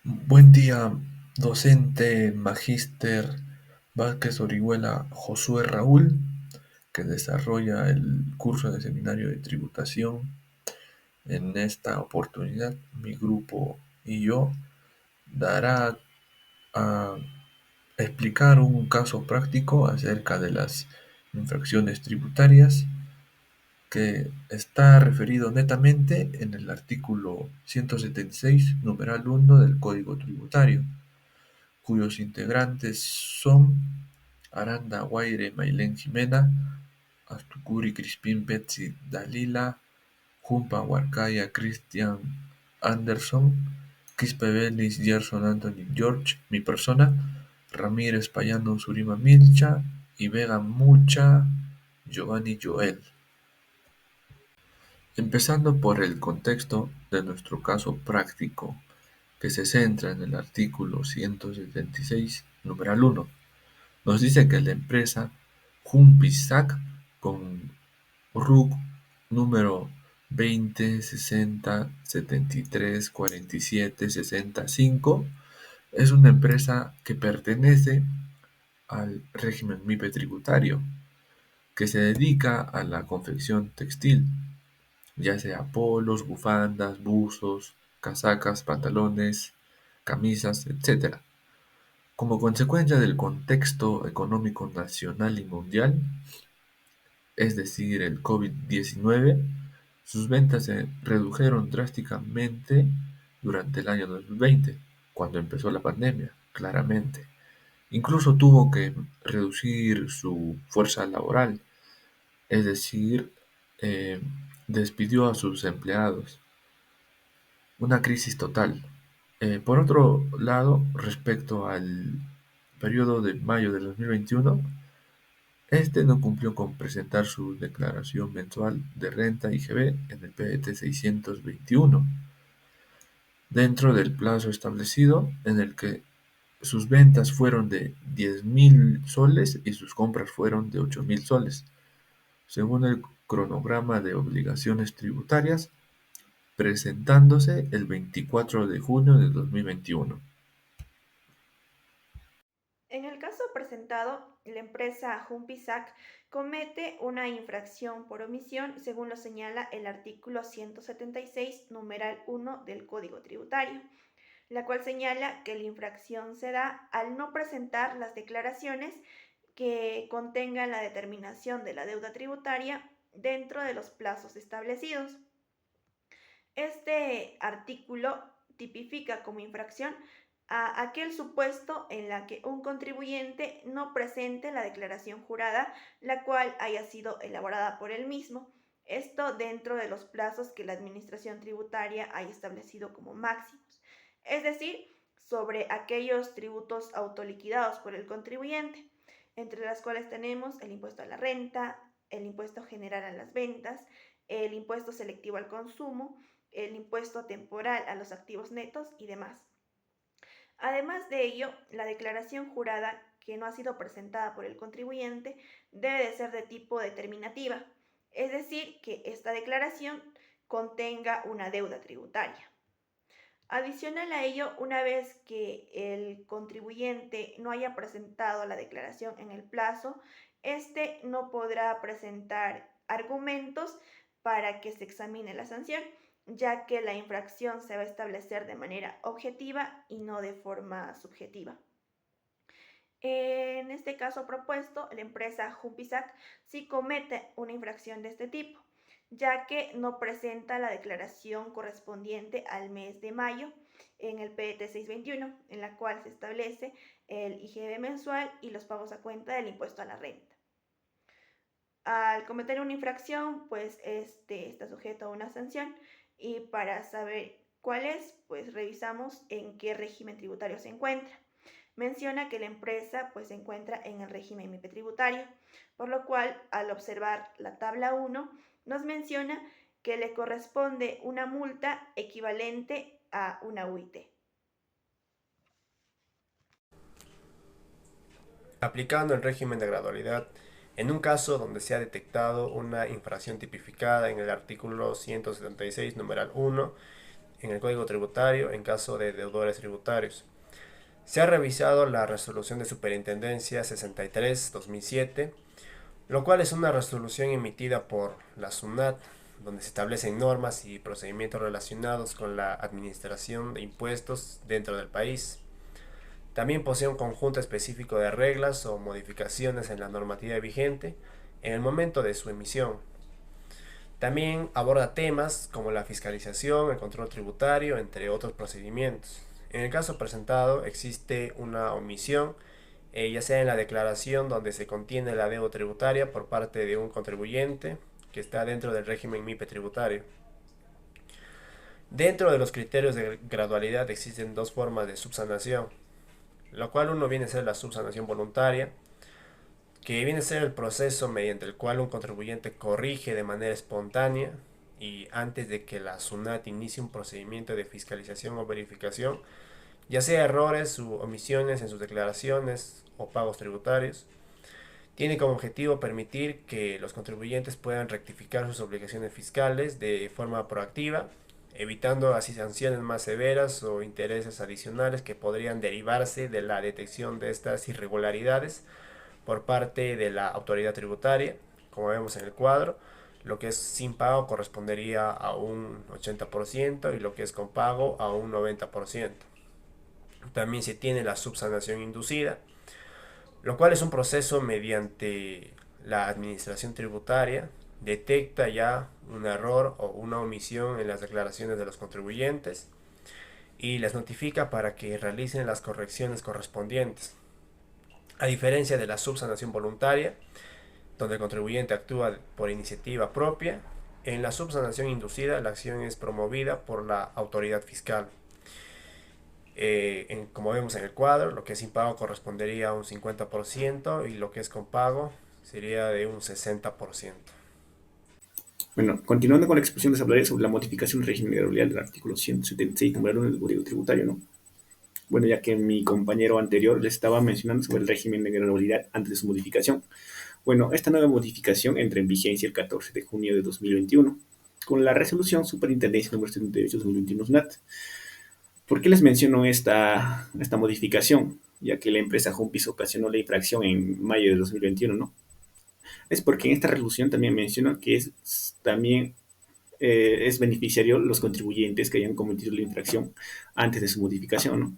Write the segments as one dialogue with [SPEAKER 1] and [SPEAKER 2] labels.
[SPEAKER 1] Buen día, docente Magíster Vázquez Orihuela Josué Raúl, que desarrolla el curso de seminario de tributación. En esta oportunidad, mi grupo y yo dará a explicar un caso práctico acerca de las infracciones tributarias que está referido netamente en el artículo 176, numeral 1 del Código Tributario, cuyos integrantes son Aranda Guaire Mailén Jimena, Astucuri Crispín Betsy Dalila, Jumpa Huarcaya Christian Anderson, Quispe Belis Gerson Anthony George, mi persona, Ramírez Payano Surima Milcha y Vega Mucha Giovanni Joel. Empezando por el contexto de nuestro caso práctico, que se centra en el artículo 176, numeral 1. Nos dice que la empresa Humpisac, con RUC número 20 60 73 47 65, es una empresa que pertenece al régimen MIPE tributario, que se dedica a la confección textil, ya sea polos, bufandas, buzos, casacas, pantalones, camisas, etc. Como consecuencia del contexto económico nacional y mundial, es decir, el COVID-19, sus ventas se redujeron drásticamente durante el año 2020, cuando empezó la pandemia, claramente. Incluso tuvo que reducir su fuerza laboral, es decir, eh, despidió a sus empleados. Una crisis total. Por otro lado, respecto al periodo de mayo de 2021, este no cumplió con presentar su declaración mensual de renta IGB en el PET 621, dentro del plazo establecido, en el que sus ventas fueron de 10.000 soles y sus compras fueron de 8.000 soles, según el cronograma de obligaciones tributarias, presentándose el 24 de junio de 2021.
[SPEAKER 2] En el caso presentado, la empresa Humpisac comete una infracción por omisión según lo señala el artículo 176, numeral 1 del Código Tributario, la cual señala que la infracción se da al no presentar las declaraciones que contengan la determinación de la deuda tributaria dentro de los plazos establecidos. Este artículo tipifica como infracción a aquel supuesto en la que un contribuyente no presente la declaración jurada, la cual haya sido elaborada por él mismo, esto dentro de los plazos que la Administración Tributaria haya establecido como máximos, es decir, sobre aquellos tributos autoliquidados por el contribuyente, entre las cuales tenemos el impuesto a la renta, el impuesto general a las ventas, el impuesto selectivo al consumo, el impuesto temporal a los activos netos y demás. Además de ello, la declaración jurada que no ha sido presentada por el contribuyente debe de ser de tipo determinativa, es decir, que esta declaración contenga una deuda tributaria. Adicional a ello, una vez que el contribuyente no haya presentado la declaración en el plazo, este no podrá presentar argumentos para que se examine la sanción, ya que la infracción se va a establecer de manera objetiva y no de forma subjetiva. En este caso propuesto, la empresa Humpisac sí comete una infracción de este tipo, ya que no presenta la declaración correspondiente al mes de mayo en el PET 621, en la cual se establece el IGB mensual y los pagos a cuenta del impuesto a la renta. Al cometer una infracción, pues este está sujeto a una sanción, y para saber cuál es, pues revisamos en qué régimen tributario se encuentra. Menciona que la empresa pues se encuentra en el régimen MIPE tributario, por lo cual al observar la tabla 1 nos menciona que le corresponde una multa equivalente a una UIT.
[SPEAKER 3] Aplicando el régimen de gradualidad en un caso donde se ha detectado una infracción tipificada en el artículo 176, numeral 1, en el Código Tributario en caso de deudores tributarios. Se ha revisado la resolución de Superintendencia 63/2007, lo cual es una resolución emitida por la SUNAT, donde se establecen normas y procedimientos relacionados con la administración de impuestos dentro del país. También posee un conjunto específico de reglas o modificaciones en la normativa vigente en el momento de su emisión. También aborda temas como la fiscalización, el control tributario, entre otros procedimientos. En el caso presentado existe una omisión, ya sea en la declaración donde se contiene la deuda tributaria por parte de un contribuyente que está dentro del régimen MIPE tributario. Dentro de los criterios de gradualidad existen dos formas de subsanación, lo cual uno viene a ser la subsanación voluntaria, que viene a ser el proceso mediante el cual un contribuyente corrige de manera espontánea y antes de que la SUNAT inicie un procedimiento de fiscalización o verificación, ya sea errores u omisiones en sus declaraciones o pagos tributarios. Tiene como objetivo permitir que los contribuyentes puedan rectificar sus obligaciones fiscales de forma proactiva, evitando así sanciones más severas o intereses adicionales que podrían derivarse de la detección de estas irregularidades por parte de la autoridad tributaria, como vemos en el cuadro. Lo que es sin pago correspondería a un 80% y lo que es con pago a un 90%. También se tiene la subsanación inducida, lo cual es un proceso mediante la administración tributaria detecta ya un error o una omisión en las declaraciones de los contribuyentes y les notifica para que realicen las correcciones correspondientes. A diferencia de la subsanación voluntaria, donde el contribuyente actúa por iniciativa propia, en la subsanación inducida la acción es promovida por la autoridad fiscal. Como vemos en el cuadro, lo que es sin pago correspondería a un 50% y lo que es con pago sería de un 60%.
[SPEAKER 4] Bueno, continuando con la exposición desarrollada sobre la modificación del régimen de gradualidad del artículo 176, número 1 del Código Tributario, ¿no? Bueno, ya que mi compañero anterior les estaba mencionando sobre el régimen de gradualidad antes de su modificación. Bueno, esta nueva modificación entra en vigencia el 14 de junio de 2021, con la resolución Superintendencia número 78/2021 SNAT. ¿Por qué les menciono esta modificación? Ya que la empresa Jumpis ocasionó la infracción en mayo de 2021, ¿no? Es porque en esta resolución también menciona que también es beneficiario los contribuyentes que hayan cometido la infracción antes de su modificación, ¿no?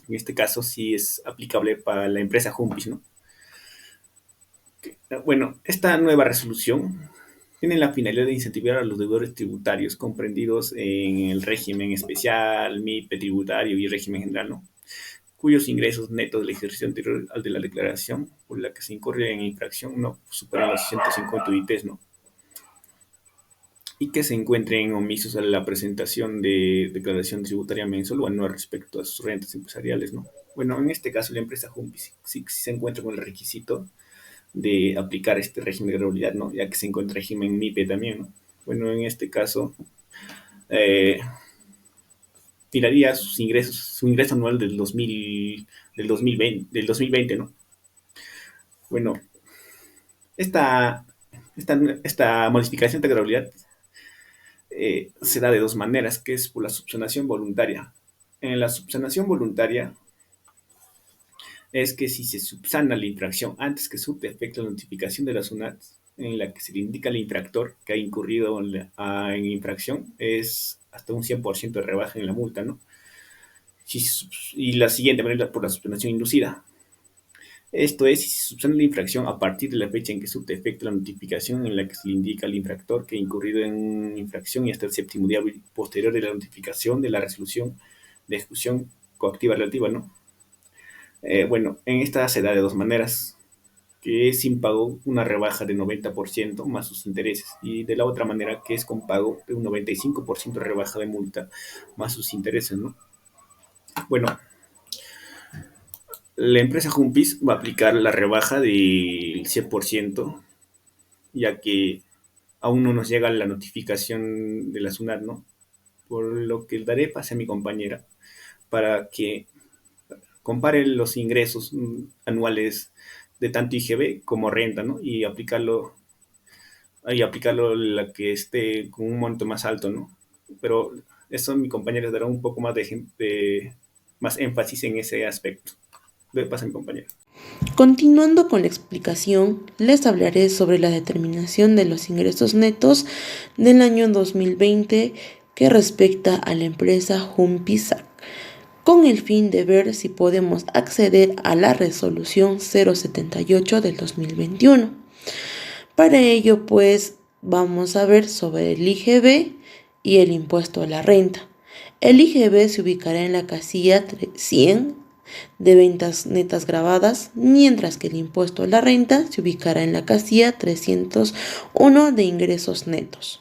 [SPEAKER 4] En este caso sí es aplicable para la empresa Jumpis, ¿no? Bueno, esta nueva resolución tiene la finalidad de incentivar a los deudores tributarios comprendidos en el régimen especial, MIPE tributario y régimen general, ¿no? Cuyos ingresos netos del ejercicio anterior al de la declaración por la que se incurre en infracción no superan los 150 UITs, ¿no? Y que se encuentren omisos a la presentación de declaración tributaria mensual o anual respecto a sus rentas empresariales, ¿no? Bueno, en este caso la empresa Jumpis sí se encuentra con el requisito de aplicar este régimen de gradualidad, ¿no? Ya que se encuentra el régimen MIPE también, ¿no? Bueno, en este caso, eh, tiraría sus ingresos, su ingreso anual del 2020, ¿no? Bueno, esta, esta modificación de gradualidad se da de dos maneras, que es por la subsanación voluntaria. En la subsanación voluntaria es que si se subsana la infracción antes que surte efecto la notificación de la SUNAT, en la que se le indica al infractor que ha incurrido en infracción, es hasta un 100% de rebaja en la multa, ¿no? Y la siguiente manera por la subsanación inducida. Esto es, si se subsana la infracción a partir de la fecha en que surte efecto la notificación en la que se le indica al infractor que ha incurrido en infracción y hasta el séptimo día posterior de la notificación de la resolución de ejecución coactiva relativa, ¿no? Bueno, en esta se da de dos maneras, que es sin pago una rebaja de 90% más sus intereses, y de la otra manera que es con pago de un 95% de rebaja de multa más sus intereses, ¿no? Bueno, la empresa Jumpis va a aplicar la rebaja del 100%, ya que aún no nos llega la notificación de la SUNAT, ¿no? Por lo que daré pase a mi compañera para que compare los ingresos anuales de tanto IGB como renta, ¿no? Y aplicarlo la que esté con un monto más alto, ¿no? Pero Eso mi compañero dará un poco más más énfasis en ese aspecto. Le pasa a mi compañero.
[SPEAKER 5] Continuando con la explicación, les hablaré sobre la determinación de los ingresos netos del año 2020 que respecta a la empresa Humpisac, con el fin de ver si podemos acceder a la resolución 078 del 2021. Para ello, pues, vamos a ver sobre el IGB y el impuesto a la renta. El IGB se ubicará en la casilla 100 de ventas netas grabadas, mientras que el impuesto a la renta se ubicará en la casilla 301 de ingresos netos.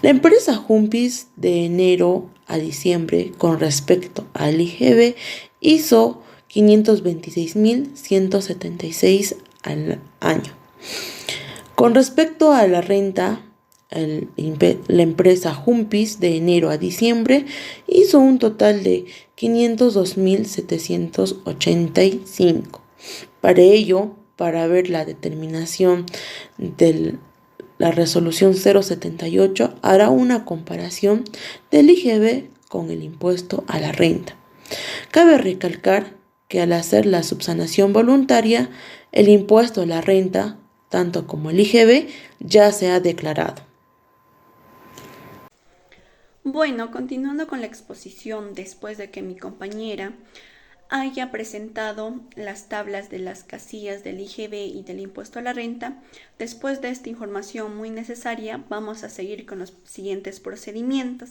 [SPEAKER 5] La empresa Humpis de enero a diciembre con respecto al IGB hizo 526.176 al año. Con respecto a la renta, la empresa Humpis de enero a diciembre hizo un total de 502.785. Para ello, para ver la determinación de la resolución 078, hará una comparación del IGB con el impuesto a la renta. Cabe recalcar que al hacer la subsanación voluntaria, el impuesto a la renta, tanto como el IGB, ya se ha declarado.
[SPEAKER 2] Bueno, continuando con la exposición, después de que mi compañera haya presentado las tablas de las casillas del IGB y del impuesto a la renta, después de esta información muy necesaria, vamos a seguir con los siguientes procedimientos.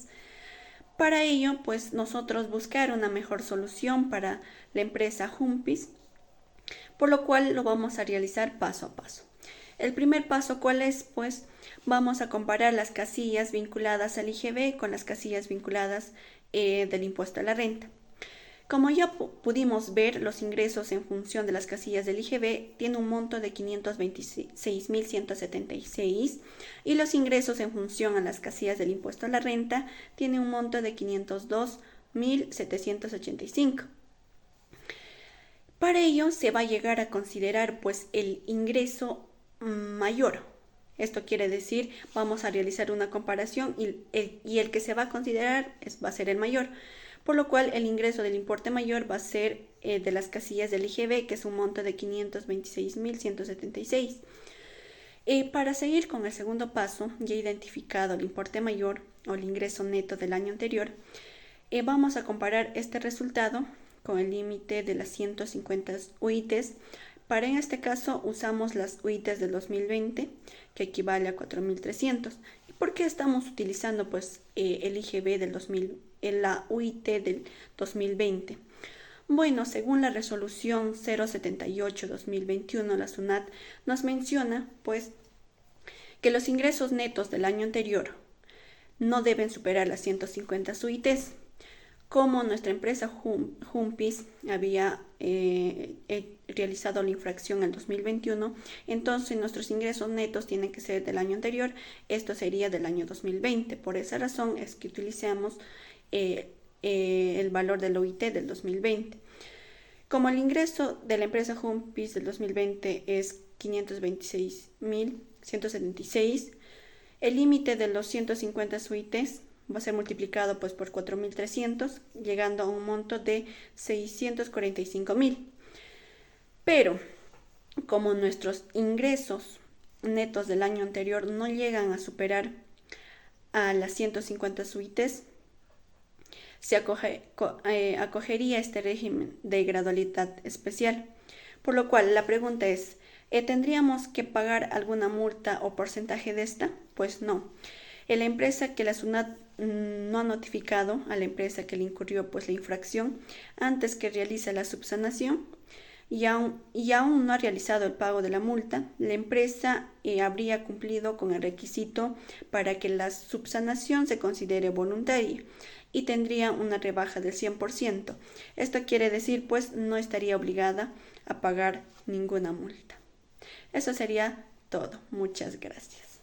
[SPEAKER 2] Para ello, pues nosotros buscar una mejor solución para la empresa Humpis, por lo cual lo vamos a realizar paso a paso. El primer paso, ¿cuál es? Pues vamos a comparar las casillas vinculadas al IGB con las casillas vinculadas del impuesto a la renta. Como ya pudimos ver, los ingresos en función de las casillas del IGB tienen un monto de 526.176 y los ingresos en función a las casillas del impuesto a la renta tienen un monto de 502.785. Para ello se va a llegar a considerar pues el ingreso mayor. Esto quiere decir, vamos a realizar una comparación y el que se va a considerar va a ser el mayor, por lo cual el ingreso del importe mayor va a ser de las casillas del IGB, que es un monto de 526.176. Para seguir con el segundo paso, ya identificado el importe mayor o el ingreso neto del año anterior, vamos a comparar este resultado con el límite de las 150 UITs. Para en este caso usamos las UITs del 2020, que equivale a 4.300. ¿Y por qué estamos utilizando pues el IGB del 2000, la UIT del 2020? Bueno, según la resolución 078-2021, la SUNAT nos menciona pues que los ingresos netos del año anterior no deben superar las 150 UITs. Como nuestra empresa Humpis había realizado la infracción en el 2021, entonces nuestros ingresos netos tienen que ser del año anterior, esto sería del año 2020. Por esa razón es que utilizamos el valor del OIT del 2020. Como el ingreso de la empresa Humpis del 2020 es 526.176, el límite de los 150 UITs va a ser multiplicado pues por 4.300, llegando a un monto de 645.000. Pero como nuestros ingresos netos del año anterior no llegan a superar a las 150 UITs, se acogería este régimen de gradualidad especial. Por lo cual la pregunta es, ¿tendríamos que pagar alguna multa o porcentaje de esta? Pues no. La empresa que la SUNAT no ha notificado a la empresa que le incurrió pues la infracción antes que realice la subsanación y aún no ha realizado el pago de la multa, la empresa habría cumplido con el requisito para que la subsanación se considere voluntaria y tendría una rebaja del 100%. Esto quiere decir pues no estaría obligada a pagar ninguna multa. Eso sería todo. Muchas gracias.